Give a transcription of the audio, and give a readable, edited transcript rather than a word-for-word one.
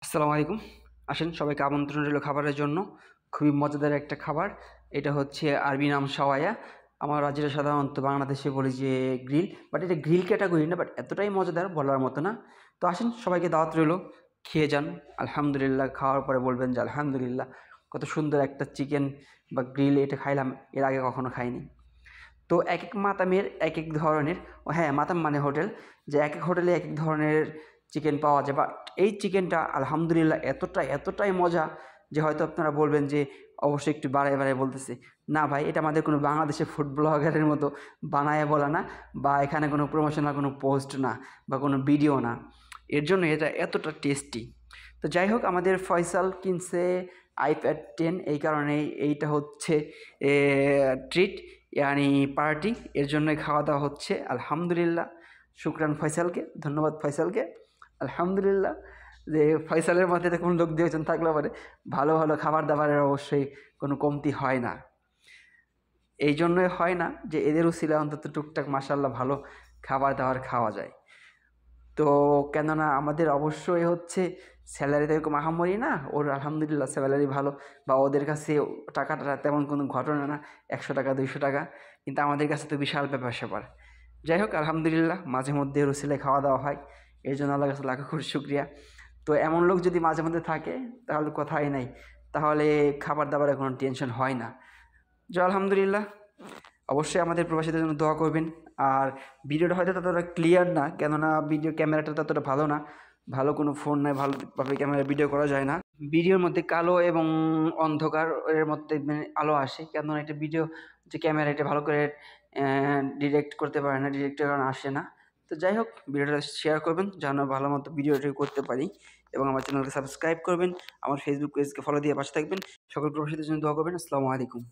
আসসালামু আলাইকুম। আসেন সবাইকে আমন্ত্রণ রইল খাবারের জন্য। খুবই মজাদার একটা খাবার। এটা হচ্ছে আরবি নাম শাওয়ায়া। আমরা যেটা সাধারণত বাংলাদেশে বলি যে গ্রিল, বাট এটা গ্রিল ক্যাটাগরি না, বাট এতটাই মজাদার বলার মতো না। তো আসেন সবাইকে দাওয়াত রইল, খেয়ে যান। আলহামদুলিল্লাহ, খাওয়ার পরে বলবেন যে আলহামদুলিল্লাহ, কত সুন্দর একটা চিকেন বা গ্রিল এটা খাইলাম, এর আগে কখনো খাইনি। তো একেক মাতামের একেক ধরনের, হ্যাঁ, মাতাম মানে হোটেল, যে একেক হোটেলে একেক ধরনের চিকেন পাওয়া যায়। বাট এই চিকেনটা আলহামদুলিল্লাহ এতটাই মজা যে হয়তো আপনারা বলবেন যে অবশ্যই একটু বাড়ায় বলতেছে। না ভাই, এটা আমাদের কোনো বাংলাদেশের ফুড ব্লগারের মতো বানায় বলা না, বা এখানে কোনো প্রমোশনাল কোনো পোস্ট না, বা কোনো ভিডিও না। এর জন্য এটা এতটা টেস্টি। তো যাই হোক, আমাদের ফয়সাল কিনছে আইপ্যাড 10, এই কারণেই এইটা হচ্ছে ট্রিট, ইয়ানি পার্টি। এর জন্যই খাওয়া দাওয়া হচ্ছে। আলহামদুলিল্লাহ, শুকরান ফয়সালকে, ধন্যবাদ ফয়সালকে। আলহামদুলিল্লাহ, যে ফয়সালের মধ্যে কোনো লোক দিয়েছেন থাকলে পারে ভালো ভালো খাবার দাবারের অবশ্যই কোনো কমতি হয় না। এই জন্যই হয় না যে এদের উছিলা অন্তত টুকটাক মাশাআল্লাহ ভালো খাবার দাবার খাওয়া যায়। তো কেননা আমাদের অবশ্যই হচ্ছে স্যালারি তো এরকম আহামরি না, ওর আলহামদুলিল্লাহ স্যালারি ভালো, বা ওদের কাছে টাকাটা তেমন কোনো ঘটনা না, 100 টাকা 200 টাকা, কিন্তু আমাদের কাছে তো বিশাল ব্যাপার স্যাপার। যাই হোক, আলহামদুলিল্লাহ মাঝে মধ্যে রসিলে খাওয়া দাওয়া হয়, এর জন্য আল্লাহর কাছে লাখো কোটি শুকরিয়া। তো এমন লোক যদি মাঝে মধ্যে থাকে তাহলে কথাই নাই, তাহলে খাবার দাবারের কোনো টেনশন হয় না। যে আলহামদুলিল্লাহ, অবশ্যই আমাদের প্রবাসীদের জন্য দোয়া করবেন। আর ভিডিওটা হয়তো ততটা ক্লিয়ার না, কেননা ভিডিও ক্যামেরাটা ততটা ভালো না, ভালো কোনো ফোন নয়, ভালোভাবে ক্যামেরা ভিডিও করা যায় না। ভিডিওর মধ্যে কালো এবং অন্ধকার এর মধ্যে আলো আসে, কেননা এটা ভিডিও যে ক্যামেরা এটা ভালো করে ডিরেক্ট করতে পারে না, ডিরেক্টের কারণে আসে না। তো যাই হোক, ভিডিওটা শেয়ার করবেন যেন ভালো মতো ভিডিওটি করতে পারি, এবং আমার চ্যানেলকে সাবস্ক্রাইব করবেন, আমার ফেসবুক পেজকে ফলো দিয়ে পাশে থাকবেন। সকল প্রবাসীদের জন্য দোয়া করবেন। আসসালামু আলাইকুম।